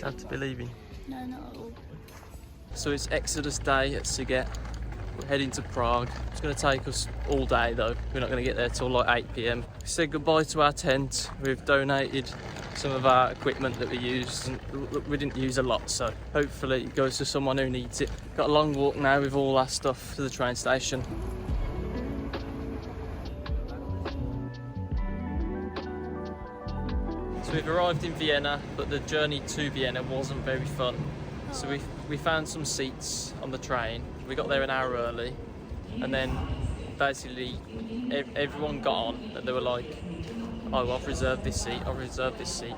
Sad to be leaving. No, not at all. So it's Exodus Day at Sziget. We're heading to Prague. It's going to take us all day though. We're not going to get there till like 8 PM. We said goodbye to our tent. We've donated some of our equipment that we used, and we didn't use a lot, so hopefully it goes to someone who needs it. Got a long walk now with all our stuff to the train station. So we've arrived in Vienna, but the journey to Vienna wasn't very fun. So we found some seats on the train. We got there an hour early, and then basically everyone got on and they were like, oh, I've reserved this seat, I've reserved this seat.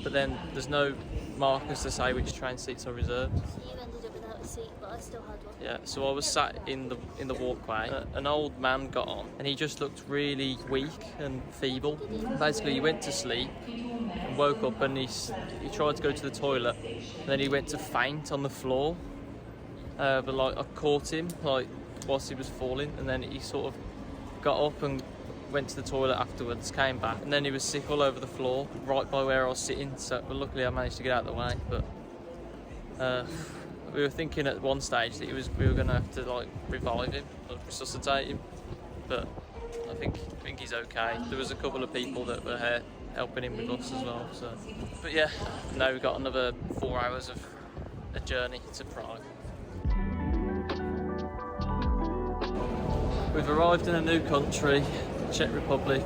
But then there's no markers to say which train seats are reserved. So you ended up without a seat, but I still had one. Yeah, so I was sat in the walkway. An old man got on and he just looked really weak and feeble. Basically he went to sleep and woke up and he tried to go to the toilet, and then he went to faint on the floor. But like I caught him like whilst he was falling, and then he sort of got up and went to the toilet afterwards, came back, and then he was sick all over the floor right by where I was sitting. So luckily I managed to get out of the way. But we were thinking at one stage that we were going to have to like revive him or resuscitate him, but I think he's okay. There was a couple of people that were here helping him with us as well. So, but yeah, now we've got another 4 hours of a journey to Prague. We've arrived in a new country, Czech Republic,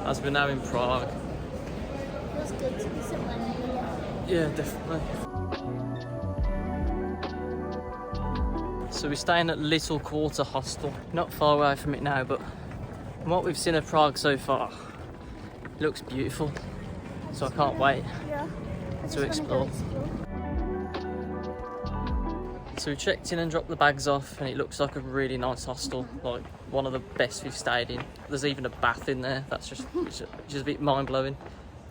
as we're now in Prague. Feels good to be somewhere new. Yeah, definitely. So we're staying at Little Quarter Hostel. Not far away from it now, but from what we've seen of Prague so far, it looks beautiful. So I can't wait to explore. So we checked in and dropped the bags off, and it looks like a really nice hostel, like one of the best we've stayed in. There's even a bath in there. That's just which is a bit mind-blowing.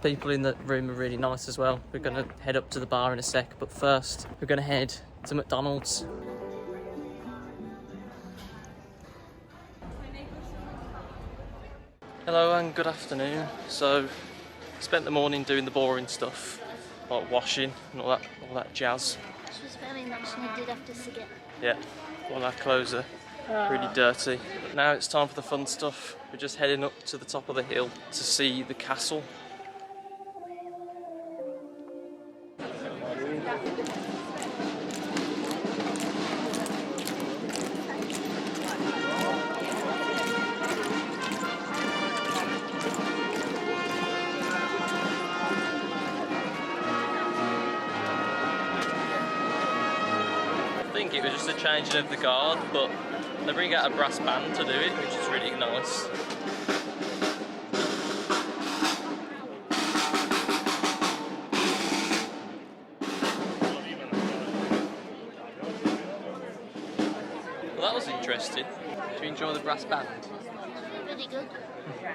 People in the room are really nice as well. We're going to head up to the bar in a sec, but first we're going to head to McDonald's. Hello and good afternoon. So spent the morning doing the boring stuff, like washing and all that jazz. She was very nice, and we did have to Sziget. Yeah, all our clothes are really dirty. But now it's time for the fun stuff. We're just heading up to the top of the hill to see the castle. I think it was just a changing of the guard, but they bring out a brass band to do it, which is really nice. Well, that was interesting. Do you enjoy the brass band? Really good.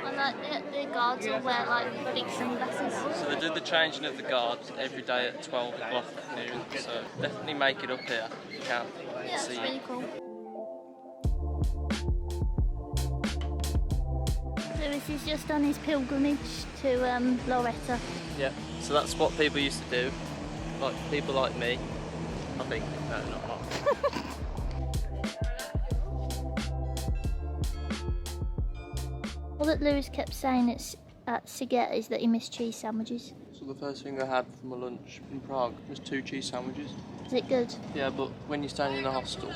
And like the guards all wear like big sunglasses. So they do the changing of the guards every day at 12 o'clock noon, so definitely make it up here if you can. Yeah, it's See really cool. Lewis is just on his pilgrimage to Loretta. Yeah, so that's what people used to do, like people like me, I think. No, not. All that Lewis kept saying at Sziget is that he missed cheese sandwiches. So the first thing I had for my lunch in Prague was 2 cheese sandwiches. Is it good? Yeah, but when you're staying in a hostel,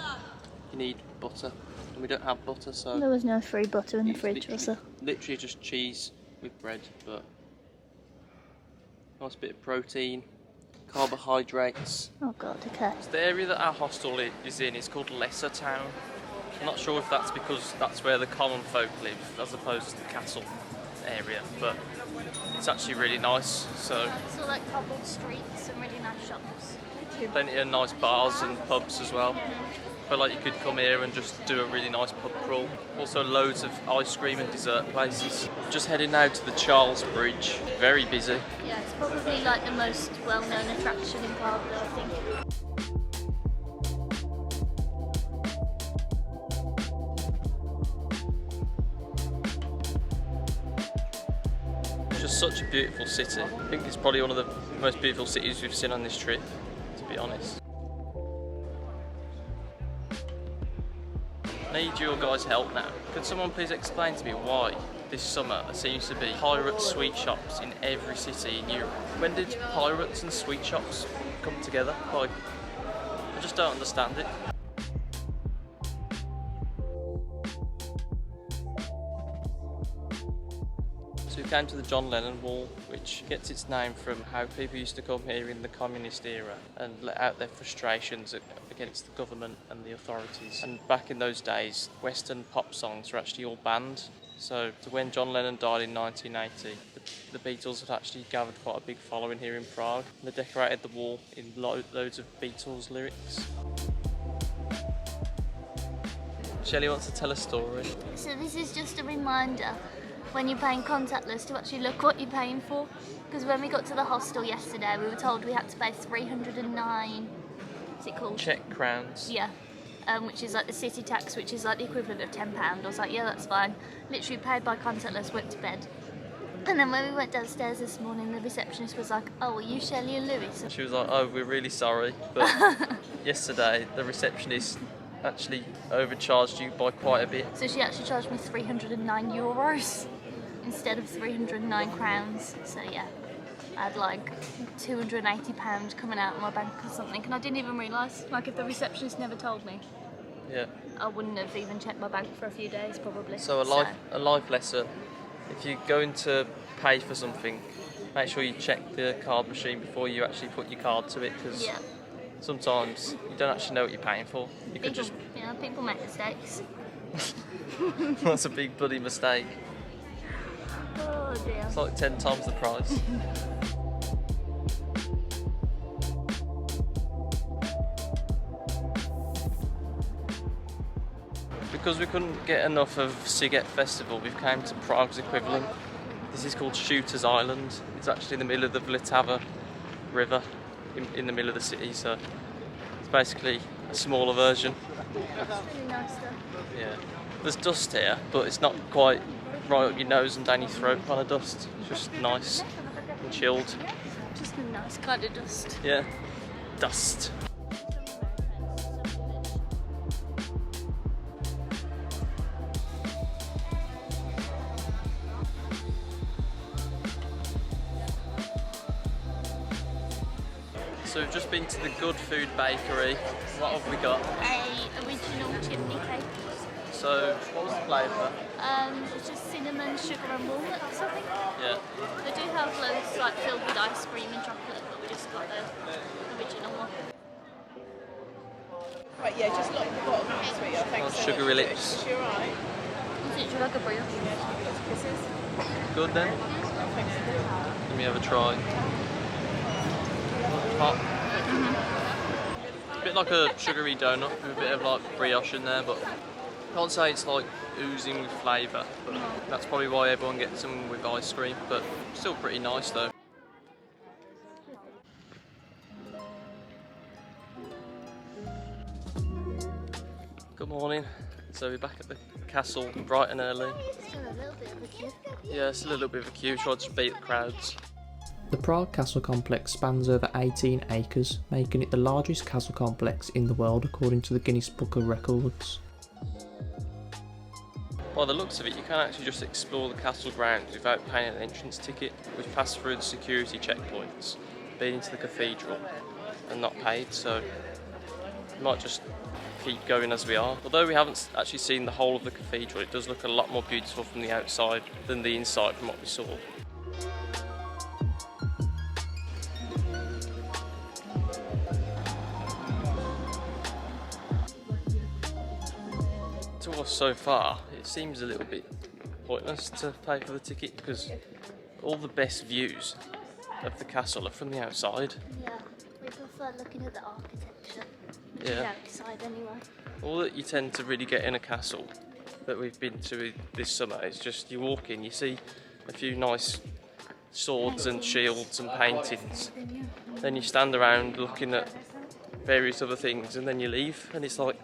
you need butter, and we don't have butter, so There was no free butter in the it's fridge, was there? literally just cheese with bread, but nice bit of protein, carbohydrates. Oh god, okay. So the area that our hostel is in is called Lesser Town. I'm not sure if that's because that's where the common folk live as opposed to the castle area, but it's actually really nice. So It's all like cobbled streets and really nice shops. plenty of nice bars and pubs as well. Feel like you could come here and just do a really nice pub crawl. Also loads of ice cream and dessert places. Just heading now to the Charles Bridge. Very busy. Yeah, it's probably like the most well-known attraction in Prague, though, I think. just such a beautiful city. I think it's probably one of the most beautiful cities we've seen on this trip, to be honest. I need your guys' help now. Could someone please explain to me why this summer there seems to be pirate sweet shops in every city in Europe? When did pirates and sweet shops come together? Like, I just don't understand it. So we came to the John Lennon Wall, which gets its name from how people used to come here in the communist era and let out their frustrations against the government and the authorities. And back in those days, Western pop songs were actually all banned. So when John Lennon died in 1980, the Beatles had actually gathered quite a big following here in Prague. They decorated the wall in loads of Beatles lyrics. Shelley wants to tell a story. So this is just a reminder when you're paying contactless to actually look what you're paying for. Because when we got to the hostel yesterday, we were told we had to pay 309, what's it called? Czech crowns. Yeah. Which is like the city tax, which is like the equivalent of £10. I was like, yeah, that's fine. Literally paid by contactless, went to bed. And then when we went downstairs this morning, the receptionist was like, oh, are you Shelley and Lewis? She was like, oh, we're really sorry, but yesterday the receptionist actually overcharged you by quite a bit. So she actually charged me €309 instead of 309 crowns. So yeah, I had like £280 coming out of my bank or something, and I didn't even realise. Like, if the receptionist never told me, yeah, I wouldn't have even checked my bank for a few days probably. So a life lesson: if you're going to pay for something, make sure you check the card machine before you actually put your card to it, because yeah. Sometimes you don't actually know what you're paying for. You could just people make mistakes. That's a big bloody mistake. Oh dear. It's like 10 times the price. Because we couldn't get enough of Siget Festival, we've came to Prague's equivalent. This is called Shooter's Island. It's actually in the middle of the Vltava river, in the middle of the city, so it's basically a smaller version. That's really nice though. Yeah. There's dust here, but it's not quite right up your nose and down your throat kind of dust. It's just nice and chilled. Just a nice kind of dust. Yeah. Dust. So we've just been to the Good Food Bakery. What have we got? A original chimney cake. So what was the flavour? It's just cinnamon, sugar and walnuts, I think. Yeah. They do have loads like filled with ice cream and chocolate, but we just got the original one. Right, yeah, just lock the bottom, sweetheart. Thanks so Sugary much. lips. You're right. Is it like a brioche? Kisses. Good then? Let me have a try. Hot. A bit like a sugary donut with a bit of like brioche in there, but I can't say it's like oozing with flavour, but that's probably why everyone gets them with ice cream, but still pretty nice though. Good morning. So we're back at the castle bright and early. Still a little bit of a queue. Yeah, it's still a little bit of a queue, tried to beat the crowds. The Prague Castle Complex spans over 18 acres, making it the largest castle complex in the world according to the Guinness Book of Records. By the looks of it, you can actually just explore the castle grounds without paying an entrance ticket. We've passed through the security checkpoints, been into the cathedral and not paid, so we might just keep going as we are. Although we haven't actually seen the whole of the cathedral, it does look a lot more beautiful from the outside than the inside from what we saw. To us so far, it seems a little bit pointless to pay for the ticket because all the best views of the castle are from the outside. Yeah, we prefer looking at the architecture, which is Yeah. outside anyway. All that you tend to really get in a castle that we've been to this summer is just you walk in, you see a few nice swords and shields and paintings, then you stand around looking at various other things and then you leave and it's like,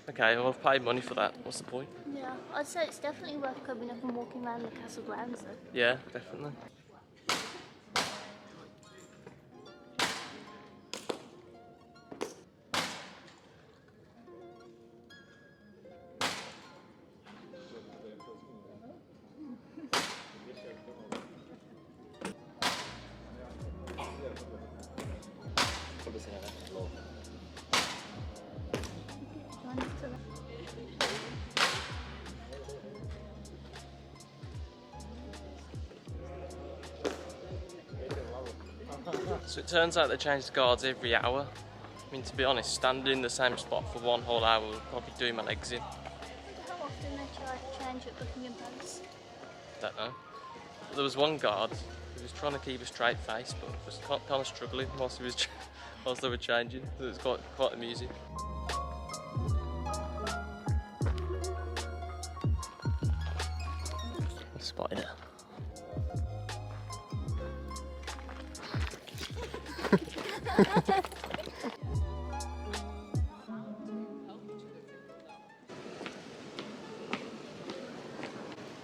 okay, well I've paid money for that, what's the point? Yeah, I'd say it's definitely worth coming up and walking around the castle grounds though. Yeah, definitely. So it turns out they change the guards every hour. I mean, to be honest, standing in the same spot for one whole hour would probably do my legs in. How often they change at Buckingham Palace? Don't know. But there was one guard who was trying to keep a straight face, but was kind of struggling whilst they were changing. It was quite amusing. A spider.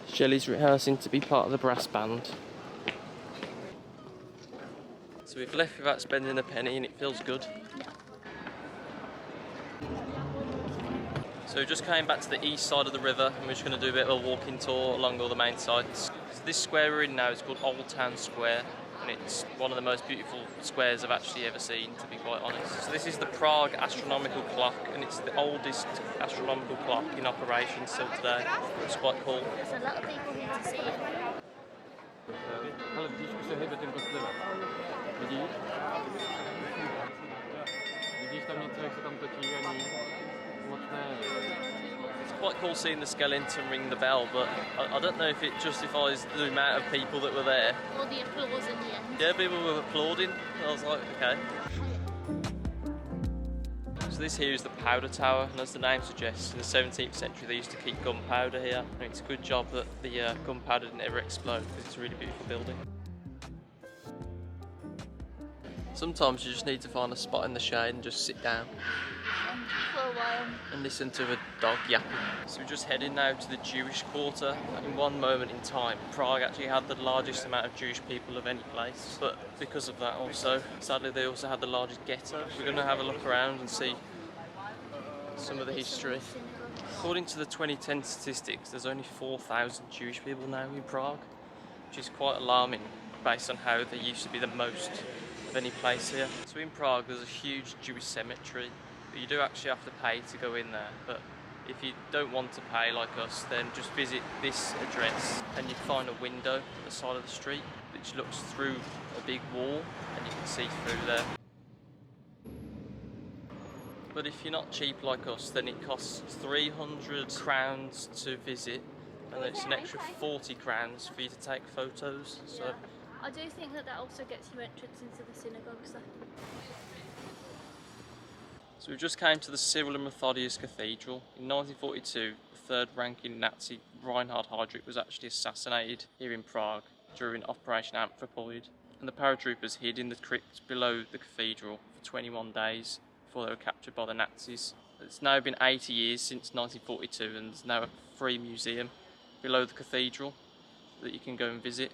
Shelley's rehearsing to be part of the brass band. So we've left without spending a penny and it feels good. So we just came back to the east side of the river and we're just going to do a bit of a walking tour along all the main sites. So this square we're in now is called Old Town Square and it's one of the most beautiful squares I've actually ever seen, to be quite honest. So this is the Prague astronomical clock and it's the oldest astronomical clock in operation still today. It's quite cool. There's a lot of people here to see it. It's quite cool seeing the skeleton ring the bell, but I don't know if it justifies the amount of people that were there. All the applause in the end. Yeah, people were applauding. I was like, okay. So this here is the powder tower, and as the name suggests, in the 17th century they used to keep gunpowder here. And it's a good job that the gunpowder didn't ever explode, because it's a really beautiful building. Sometimes you just need to find a spot in the shade and just sit down For a while. and listen to a dog yapping. So we're just heading now to the Jewish quarter. In one moment in time, Prague actually had the largest amount of Jewish people of any place, but because of that also, sadly they also had the largest ghetto. We're going to have a look around and see some of the history. According to the 2010 statistics, there's only 4,000 Jewish people now in Prague, which is quite alarming based on how there used to be the most of any place here. So in Prague there's a huge Jewish cemetery. You do actually have to pay to go in there, but if you don't want to pay like us, then just visit this address and you find a window at the side of the street which looks through a big wall and you can see through there. But if you're not cheap like us, then it costs 300 crowns to visit and then it's an extra 40 crowns for you to take photos. So Yeah. I do think that also gets you entrance into the synagogues though. So we just came to the Cyril and Methodius Cathedral. In 1942, the third-ranking Nazi Reinhard Heydrich was actually assassinated here in Prague during Operation Anthropoid, and the paratroopers hid in the crypt below the cathedral for 21 days before they were captured by the Nazis. It's now been 80 years since 1942 and there's now a free museum below the cathedral that you can go and visit,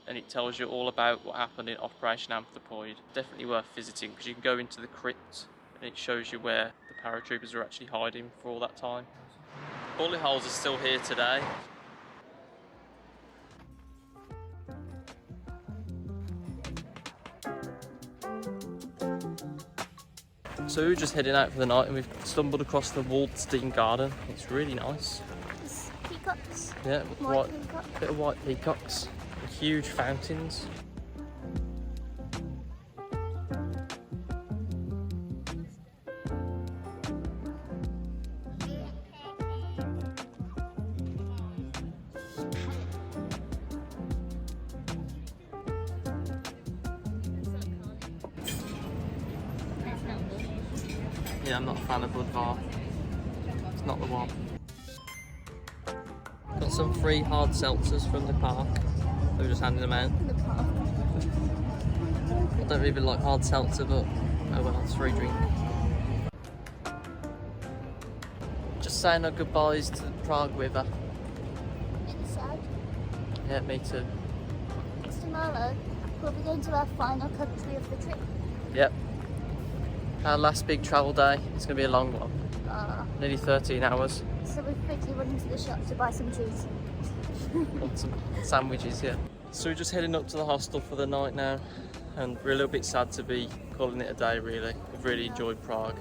and it tells you all about what happened in Operation Anthropoid. Definitely worth visiting because you can go into the crypt and it shows you where the paratroopers were actually hiding for all that time. Bullet holes are still here today. So we were just heading out for the night and we've stumbled across the Waldstein Garden. It's really nice. There's peacocks. Yeah, White peacock. bit of white peacocks, and huge fountains. Yeah, I'm not a fan of Budvar. It's not the one. Got some free hard seltzers from the park. They were just handing them out. The park. I don't really like hard seltzer, but oh well, it's a free drink. Just saying our goodbyes to the Prague River. It's sad. Yeah, me too. Tomorrow we'll be going to our final country of the trip. Yep. Our last big travel day. It's going to be a long one. Nearly 13 hours. So we've quickly run into the shop to buy some cheese. Want some sandwiches, yeah. So we're just heading up to the hostel for the night now, and we're a little bit sad to be calling it a day really. We've really enjoyed Prague.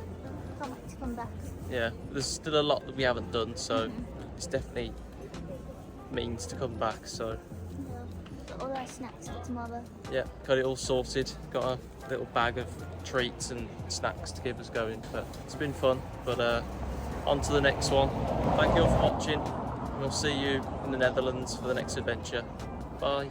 Can't wait to come back. Yeah, there's still a lot that we haven't done, so it's definitely means to come back, so Yeah. all our snacks for tomorrow. Yeah, got it all sorted. Got a little bag of treats and snacks to keep us going. But it's been fun. But on to the next one. Thank you all for watching. And we'll see you in the Netherlands for the next adventure. Bye.